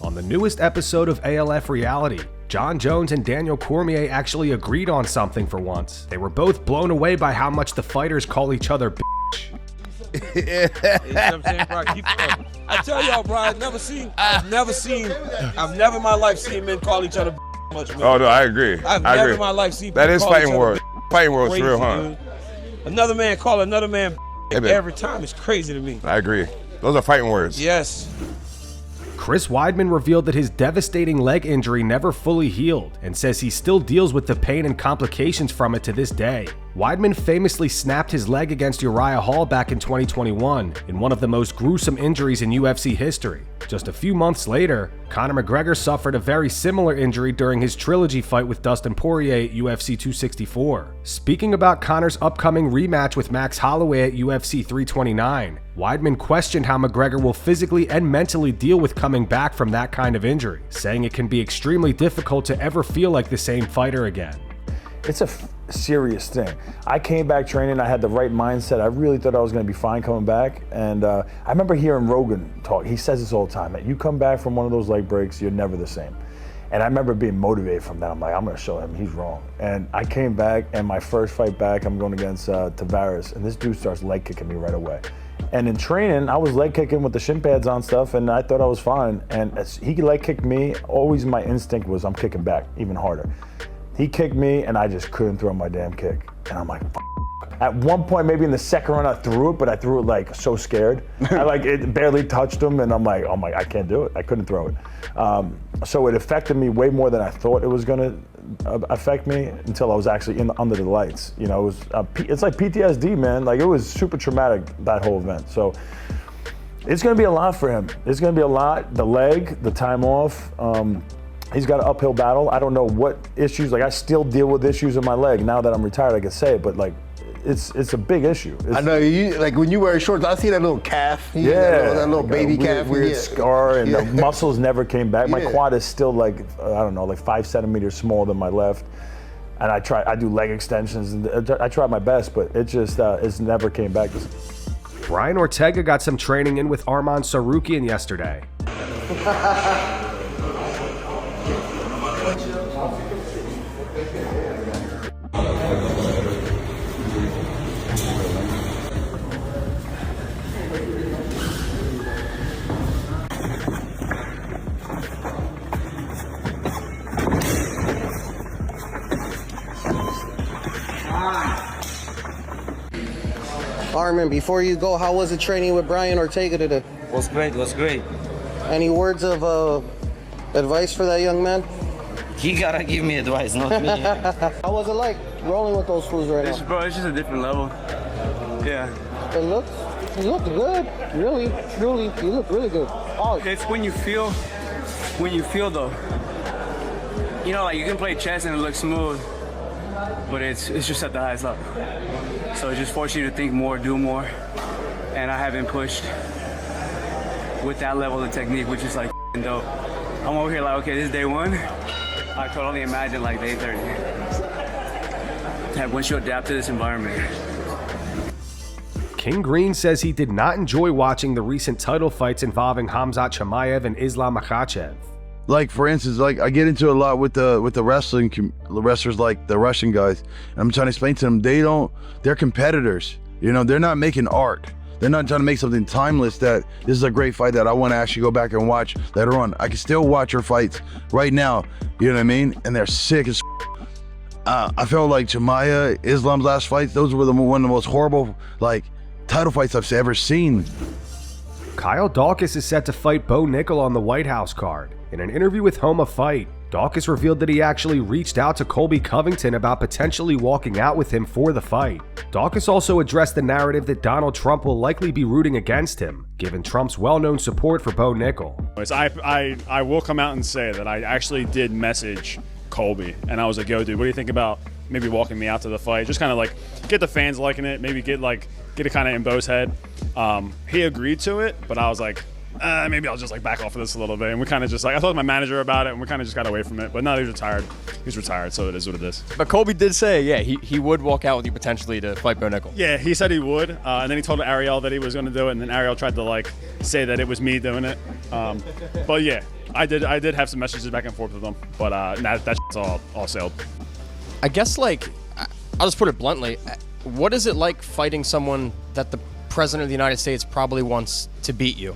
On the newest episode of ALF Reality, Jon Jones and Daniel Cormier actually agreed on something for once. They were both blown away by how much the fighters call each other bitch. You know what I'm saying, bro? I tell y'all, bro, I've never in my life seen men call each other much more. Oh, no, I agree. I've never in my life seen that people is call fighting each world. other Fighting world's crazy, real, huh? dude. Another man call another man man. every time is crazy to me. I agree. Those are fighting words. Yes. Chris Weidman revealed that his devastating leg injury never fully healed and says he still deals with the pain and complications from it to this day. Weidman famously snapped his leg against Uriah Hall back in 2021 in one of the most gruesome injuries in UFC history. Just a few months later, Conor McGregor suffered a very similar injury during his trilogy fight with Dustin Poirier at UFC 264. Speaking about Conor's upcoming rematch with Max Holloway at UFC 329, Weidman questioned how McGregor will physically and mentally deal with coming back from that kind of injury, saying it can be extremely difficult to ever feel like the same fighter again. It's a serious thing. I came back training, I had the right mindset. I really thought I was gonna be fine coming back. And I remember hearing Rogan talk, he says this all the time, that you come back from one of those leg breaks, you're never the same. And I remember being motivated from that. I'm like, I'm gonna show him he's wrong. And I came back, and my first fight back, I'm going against Tavares, and this dude starts leg kicking me right away. And in training, I was leg kicking with the shin pads on stuff, and I thought I was fine. And as he leg kicked me, always my instinct was I'm kicking back even harder. He kicked me, and I just couldn't throw my damn kick. And I'm like, F***. At one point, maybe in the second round, I threw it, but I threw it like so scared. It barely touched him, and I'm like, oh my, I can't do it. I couldn't throw it. So it affected me way more than I thought it was gonna affect me until I was actually under the lights. You know, it was it's like PTSD, man. Like, it was super traumatic, that whole event. So it's gonna be a lot for him. It's gonna be a lot. The leg, the time off. He's got an uphill battle. I don't know what issues. Like, I still deal with issues in my leg now that I'm retired. I can say it, but like, it's a big issue. I know you, like, when you wear shorts, I see that little calf. That little baby calf. Weird scar, and the muscles never came back. My quad is still like, I don't know, like 5 centimeters smaller than my left. And I do leg extensions, and I try my best, but it just, it's never came back. Brian Ortega got some training in with Arman Tsarukyan yesterday. Arman, before you go, how was the training with Brian Ortega today? Was great. Any words of advice for that young man? He gotta give me advice, not me. How was it like rolling with those fools right now? Bro, it's just a different level. Yeah. It looked good. Really, truly, you look really good. Oh, It's when you feel though. You know, like, you can play chess and it looks smooth, but it's just at the highest level. So it just forces you to think more, do more, and I haven't pushed with that level of technique, which is like dope. I'm over here like, okay, this is day one. I could only imagine like day 30. Once you adapt to this environment. King Green says he did not enjoy watching the recent title fights involving Khamzat Chimaev and Islam Makhachev. Like, for instance, like, I get into a lot with the wrestlers, like the Russian guys. I'm trying to explain to them, they're competitors. You know, they're not making art. They're not trying to make something timeless that this is a great fight that I want to actually go back and watch later on. I can still watch your fights right now, you know what I mean? And they're sick as I felt like Chimaev, Islam's last fights, those were one of the most horrible, like, title fights I've ever seen. Kyle Daukaus is set to fight Bo Nickal on the White House card. In an interview with Homa Fight, Daukaus revealed that he actually reached out to Colby Covington about potentially walking out with him for the fight. Daukaus also addressed the narrative that Donald Trump will likely be rooting against him, given Trump's well-known support for Bo Nickal. I will come out and say that I actually did message Colby, and I was like, yo, dude, what do you think about maybe walking me out to the fight? Just kind of like get the fans liking it, maybe get it kind of in Bo's head. He agreed to it, but I was like, maybe I'll just like back off of this a little bit. And we kind of just like, I talked to my manager about it and we kind of just got away from it. But now he's retired. He's retired, so it is what it is. But Colby did say, yeah, he would walk out with you potentially to fight Bo Nickal. Yeah, he said he would. And then he told Ariel that he was going to do it. And then Ariel tried to like say that it was me doing it. But yeah, I did have some messages back and forth with him. But that shit's all sailed. I guess, like, I'll just put it bluntly. What is it like fighting someone that the President of the United States probably wants to beat you?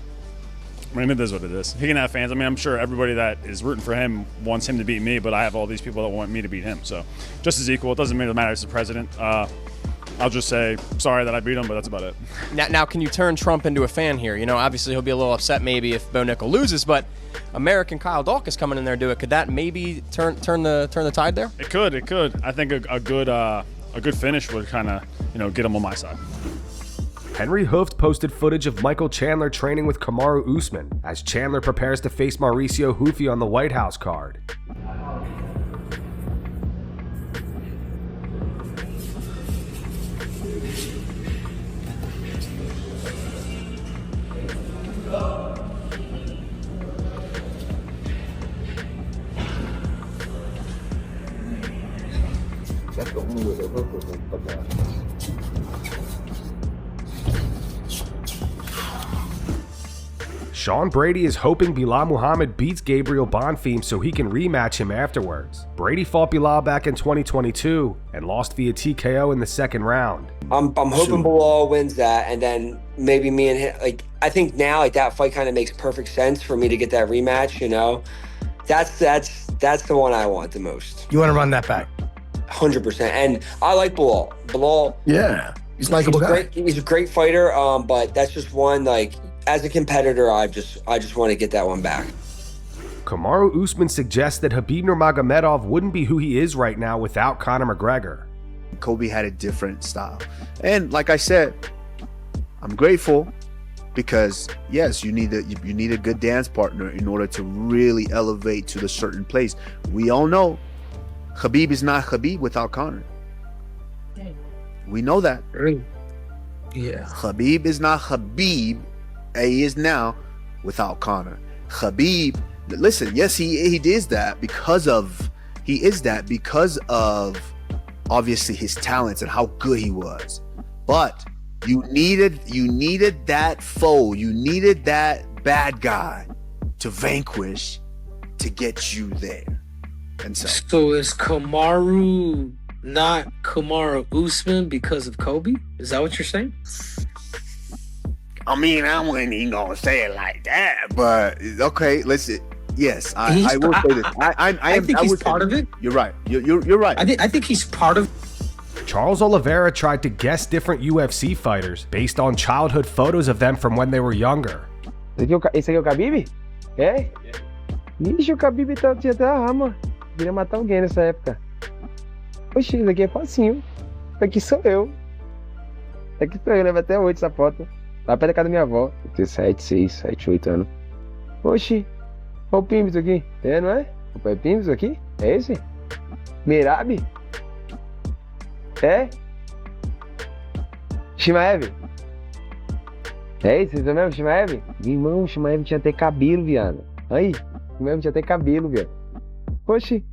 I mean, it is what it is. He can have fans. I mean, I'm sure everybody that is rooting for him wants him to beat me, but I have all these people that want me to beat him. So just as equal. It doesn't really matter as the president. I'll just say sorry that I beat him, but that's about it. Now, can you turn Trump into a fan here? You know, obviously he'll be a little upset maybe if Bo Nickal loses, but American Kyle Daukaus coming in there to do it. Could that maybe turn the tide there? It could. I think a good finish would kind of, get him on my side. Henry Hooft posted footage of Michael Chandler training with Kamaru Usman as Chandler prepares to face Mauricio Hoofy on the White House card. Sean Brady is hoping Belal Muhammad beats Gabriel Bonfim so he can rematch him afterwards. Brady fought Belal back in 2022 and lost via TKO in the second round. I'm hoping Belal wins that, and then maybe me and him, I think now that fight kind of makes perfect sense for me to get that rematch, That's the one I want the most. You want to run that back? 100%. And I like Belal. Belal, yeah, he's a likable guy. He's a great fighter, but that's just one, as a competitor, I just want to get that one back. Kamaru Usman suggests that Khabib Nurmagomedov wouldn't be who he is right now without Conor McGregor. Colby had a different style. And like I said, I'm grateful because yes, you need a good dance partner in order to really elevate to the certain place. We all know Khabib is not Khabib without Conor. We know that. Yeah. Khabib is not Khabib. He is now without Conor. Khabib, listen, yes, he is that because of obviously his talents and how good he was. But you needed that foe, you needed that bad guy to vanquish to get you there. And so is Kamaru not Kamaru Usman because of Kobe? Is that what you're saying? I mean, I wasn't even gonna say it like that, but okay, listen. Yes, I will say this. I think he's part of it. You're right. You're right. I think he's part of. Charles Oliveira tried to guess different UFC fighters based on childhood photos of them from when they were younger. Esse aqui é o Khabib? É? Ixi, o Khabib tinha até a arma. Queria matar alguém nessa época. Oxi, isso aqui é facinho. Isso aqui sou eu. Isso aqui sou eu, leva até hoje essa foto. Lá perto da casa da minha avó. Eu tenho 7, 6, 7, 8 anos. Oxi, olha o Pimbis aqui. É, não é? O pai Pimbis aqui? É esse? Merab? É? Chimaev? É esse mesmo, Chimaev? Irmão, o Chimaev tinha até cabelo, viado. Aí, o Chimaev tinha até cabelo, viado. Oxi,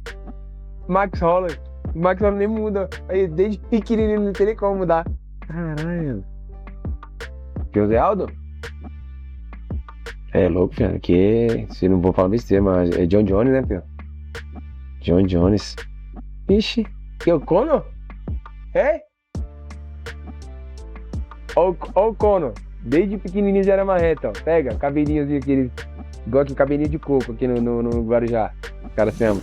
Max Holler. O Max Holler nem muda. Aí, desde pequenininho não tem nem como mudar. Caralho. José Aldo? É louco, filho. Aqui, se não vou falar besteira, mas é John Jones, né, filho? John Jones. Ixi, que é o Conor? É? Ó o Conor. Desde pequenininho já era marreta, ó. Pega, cabelinho aquele. Igual aqui, cabelinho de coco aqui no Guarujá. O cara se ama.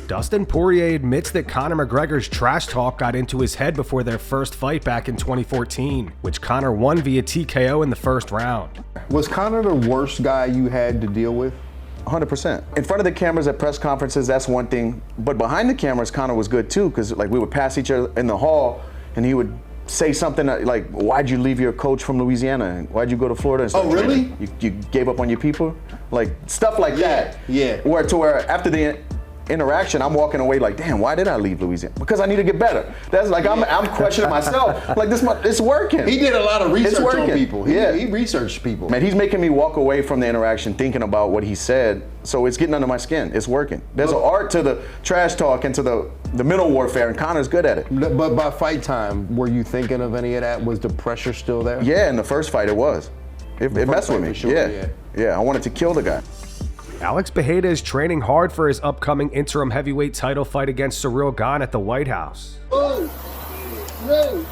Dustin Poirier admits that Conor McGregor's trash talk got into his head before their first fight back in 2014, which Conor won via TKO in the first round. Was Conor the worst guy you had to deal with? 100%. In front of the cameras at press conferences, that's one thing. But behind the cameras, Conor was good too, because we would pass each other in the hall, and he would say something like, "Why'd you leave your coach from Louisiana? And why'd you go to Florida?" And oh, really? You gave up on your people, like stuff like that. Yeah. Where after the interaction, I'm walking away like, damn, why did I leave Louisiana? Because I need to get better. That's like, I'm questioning myself. Like, it's working. He did a lot of research on people. He researched people. Man, he's making me walk away from the interaction thinking about what he said, so it's getting under my skin. It's working. There's an art to the trash talk and to the mental warfare, and Conor's good at it. But by fight time, were you thinking of any of that? Was the pressure still there? Yeah, in the first fight it was. It messed with me. Sure, yeah, I wanted to kill the guy. Alex Pereira is training hard for his upcoming interim heavyweight title fight against Ciryl Gane at the White House. 1, 2,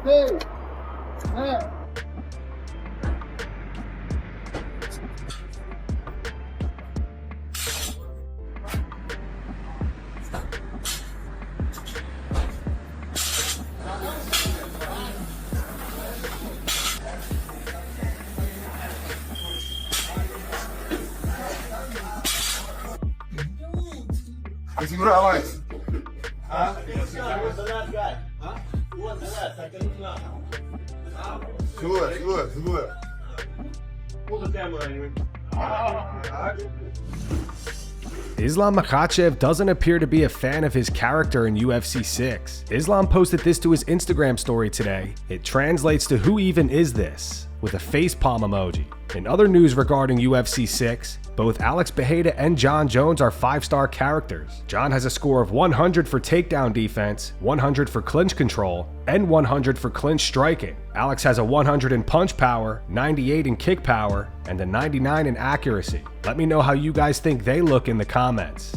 3, 4. Segura a mais. Segura. Islam Makhachev doesn't appear to be a fan of his character in UFC 6. Islam posted this to his Instagram story today. It translates to "Who even is this?" with a facepalm emoji. In other news regarding UFC 6, both Alex Pereira and Jon Jones are 5-star characters. Jon has a score of 100 for takedown defense, 100 for clinch control, and 100 for clinch striking. Alex has a 100 in punch power, 98 in kick power, and a 99 in accuracy. Let me know how you guys think they look in the comments.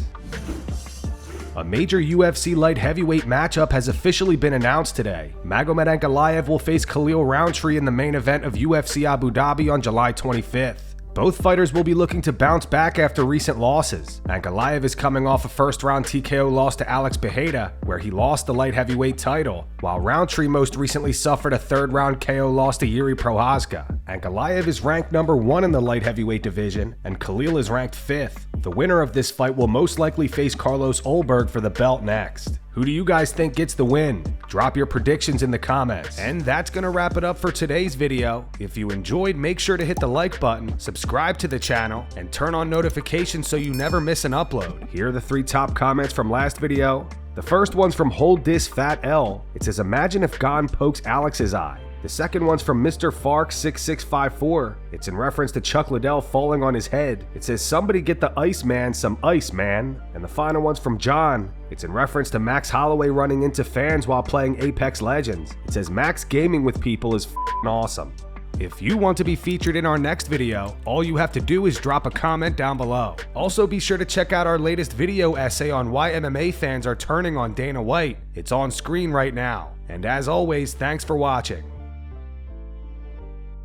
A major UFC light heavyweight matchup has officially been announced today. Magomed Ankalaev will face Khalil Rountree in the main event of UFC Abu Dhabi on July 25th. Both fighters will be looking to bounce back after recent losses. Ankalaev is coming off a first-round TKO loss to Alex Pereira, where he lost the light heavyweight title, while Rountree most recently suffered a third-round KO loss to Jiří Procházka. Ankalaev is ranked number 1 in the light heavyweight division, and Khalil is ranked 5th. The winner of this fight will most likely face Carlos Ulberg for the belt next. Who do you guys think gets the win? Drop your predictions in the comments. And that's gonna wrap it up for today's video. If you enjoyed, make sure to hit the like button, subscribe to the channel, and turn on notifications so you never miss an upload. Here are the 3 top comments from last video. The first one's from Hold This Fat L. It says, "Imagine if Gane pokes Alex's eye." The second one's from Mr. Fark6654. It's in reference to Chuck Liddell falling on his head. It says, "Somebody get the Iceman some ice, man." And the final one's from John. It's in reference to Max Holloway running into fans while playing Apex Legends. It says, "Max gaming with people is f***ing awesome." If you want to be featured in our next video, all you have to do is drop a comment down below. Also, be sure to check out our latest video essay on why MMA fans are turning on Dana White. It's on screen right now. And as always, thanks for watching.